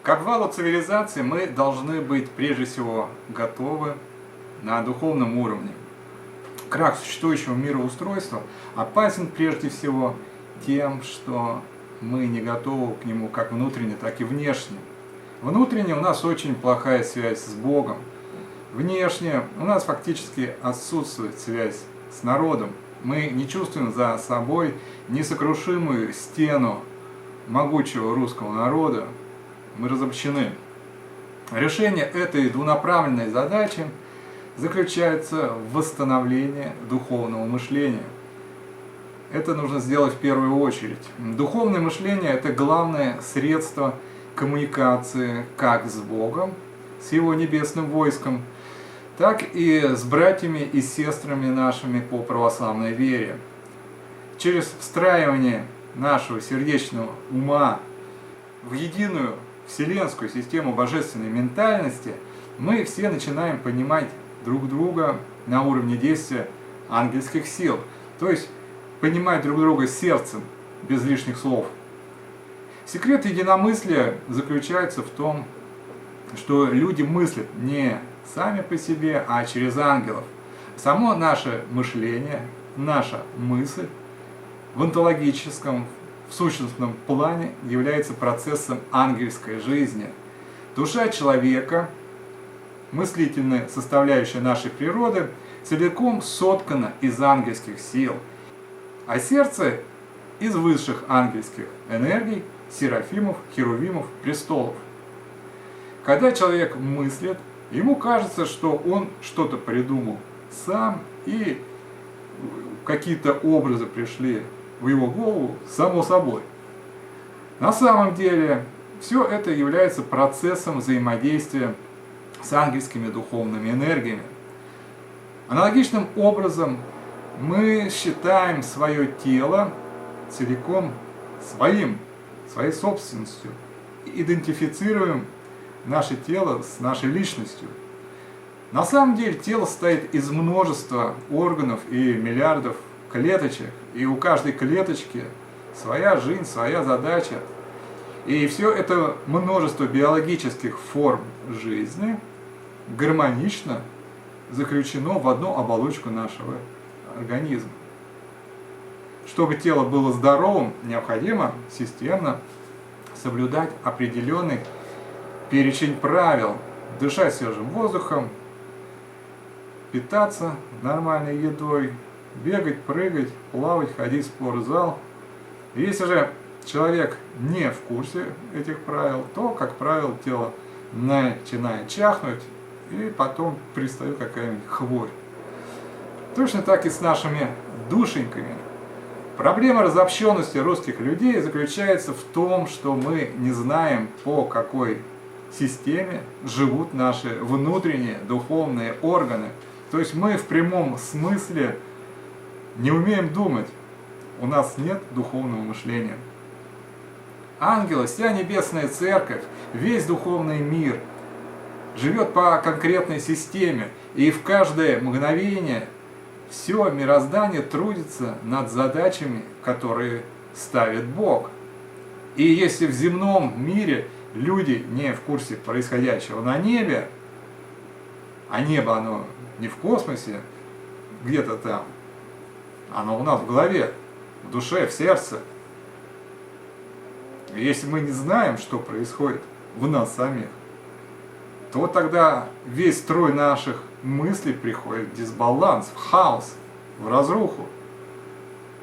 Как валу цивилизации мы должны быть прежде всего готовы на духовном уровне. Крах существующего мироустройства опасен прежде всего тем, что мы не готовы к нему как внутренне, так и внешне. Внутренне у нас очень плохая связь с Богом. Внешне у нас фактически отсутствует связь с народом. Мы не чувствуем за собой несокрушимую стену могучего русского народа. Мы разобщены. Решение этой двунаправленной задачи заключается в восстановлении духовного мышления. Это нужно сделать в первую очередь. Духовное мышление – это главное средство коммуникации как с Богом, с Его небесным войском, так и с братьями и сестрами нашими по православной вере. Через встраивание нашего сердечного ума в единую вселенскую систему божественной ментальности мы все начинаем понимать друг друга на уровне действия ангельских сил, то есть понимать друг друга сердцем, без лишних слов. Секрет единомыслия заключается в том, что люди мыслят не сами по себе, а через ангелов. Само наше мышление, наша мысль в онтологическом, в сущностном плане является процессом ангельской жизни. Душа человека, мыслительная составляющая нашей природы, целиком соткана из ангельских сил, а сердце из высших ангельских энергий, серафимов, херувимов, престолов. Когда человек мыслит, ему кажется, что он что-то придумал сам, и какие-то образы пришли в его голову само собой. На самом деле, все это является процессом взаимодействия с ангельскими духовными энергиями. Аналогичным образом мы считаем свое тело целиком своей собственностью, идентифицируем наше тело с нашей личностью. На самом деле тело состоит из множества органов и миллиардов клеточек, и у каждой клеточки своя жизнь, своя задача. И все это множество биологических форм жизни гармонично заключено в одну оболочку нашего организма. Чтобы тело было здоровым, необходимо системно соблюдать определенный перечень правил, дышать свежим воздухом, питаться нормальной едой, бегать, прыгать, плавать, ходить в спортзал. Если же человек не в курсе этих правил, то, как правило, тело начинает чахнуть, и потом пристает какая-нибудь хворь. Точно так и с нашими душеньками. Проблема разобщенности русских людей заключается в том, что мы не знаем, по какой системе живут наши внутренние духовные органы. То есть мы в прямом смысле не умеем думать. У нас нет духовного мышления. Ангелы, вся небесная церковь, весь духовный мир живет по конкретной системе. И в каждое мгновение все мироздание трудится над задачами, которые ставит Бог. И если в земном мире люди не в курсе происходящего на небе, а небо оно не в космосе, где-то там, оно у нас в голове, в душе, в сердце. И если мы не знаем, что происходит в нас самих, то тогда весь строй наших мыслей приходит в дисбаланс, в хаос, в разруху.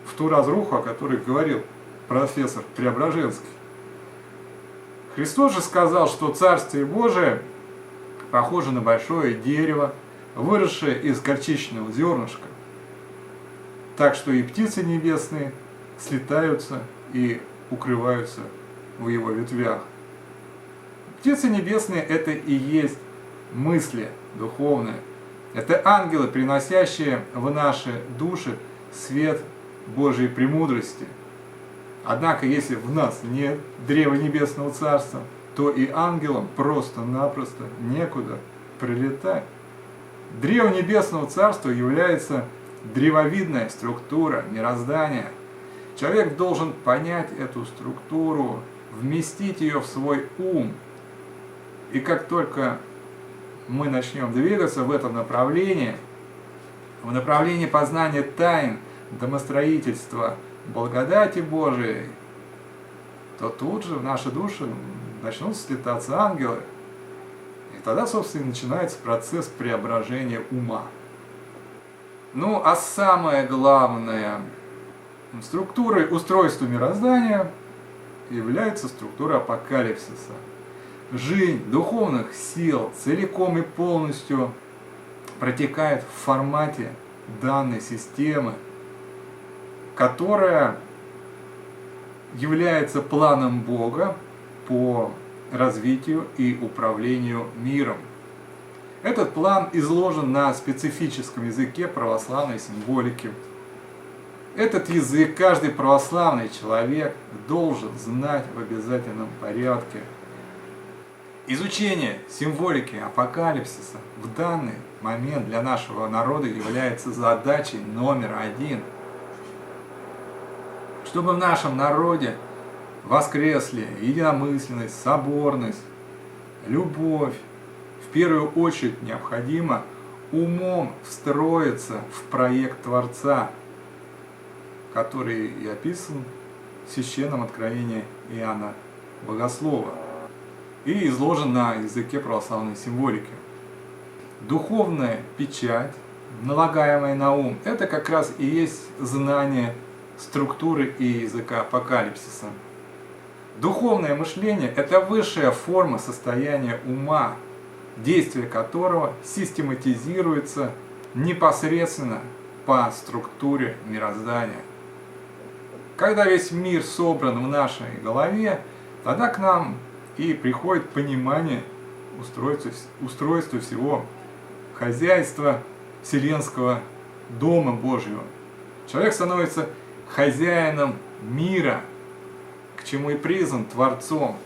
В ту разруху, о которой говорил профессор Преображенский. Христос же сказал, что Царствие Божие похоже на большое дерево, выросшее из горчичного зернышка. Так что и птицы небесные слетаются и укрываются в его ветвях. Птицы небесные – это и есть мысли духовные. Это ангелы, приносящие в наши души свет Божьей премудрости. Однако, если в нас нет древа небесного царства, то и ангелам просто-напросто некуда прилетать. Древо небесного царства является древовидная структура мироздания. Человек должен понять эту структуру, вместить ее в свой ум И как только мы начнем двигаться в этом направлении, в направлении познания тайн, домостроительства благодати Божией, то тут же в наши души начнут слетаться ангелы. И тогда, собственно, начинается процесс преображения ума. Ну, а самое главное, структурой устройства мироздания является структура апокалипсиса. Жизнь духовных сил целиком и полностью протекает в формате данной системы, которая является планом Бога по развитию и управлению миром. Этот план изложен на специфическом языке православной символики. Этот язык каждый православный человек должен знать в обязательном порядке. Изучение символики апокалипсиса в данный момент для нашего народа является задачей номер один. Чтобы в нашем народе воскресли единомысленность, соборность, любовь, в первую очередь необходимо умом встроиться в проект Творца, который и описан в Священном Откровении Иоанна Богослова и изложен на языке православной символики. Духовная печать, налагаемая на ум, это как раз и есть знание структуры и языка апокалипсиса. Духовное мышление – это высшая форма состояния ума, действие которого систематизируется непосредственно по структуре мироздания. Когда весь мир собран в нашей голове, тогда к нам и приходит понимание устройства всего хозяйства Вселенского Дома Божьего. Человек становится хозяином мира, к чему и призван Творцом.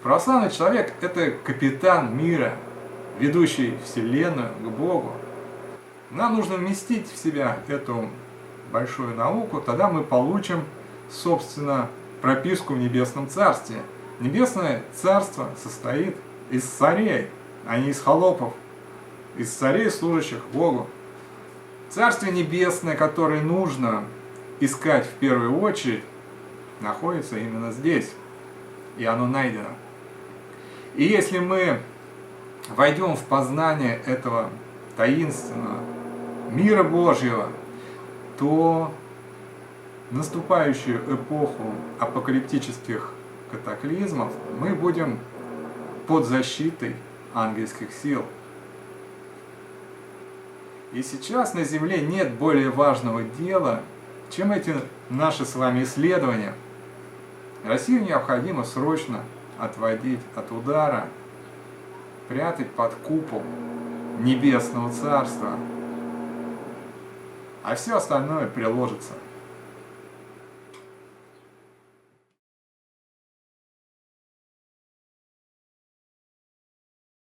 Православный человек – это капитан мира, ведущий Вселенную к Богу. Нам нужно вместить в себя эту большую науку, тогда мы получим, собственно, прописку в Небесном Царстве. Небесное Царство состоит из царей, а не из холопов, из царей, служащих Богу. Царствие Небесное, которое нужно искать в первую очередь, находится именно здесь, и оно найдено. И если мы войдем в познание этого таинственного мира Божьего, то наступающую эпоху апокалиптических катаклизмов мы будем под защитой ангельских сил. И сейчас на Земле нет более важного дела, чем эти наши с вами исследования. Россию необходимо срочно отводить от удара, прятать под купол Небесного Царства, а все остальное приложится.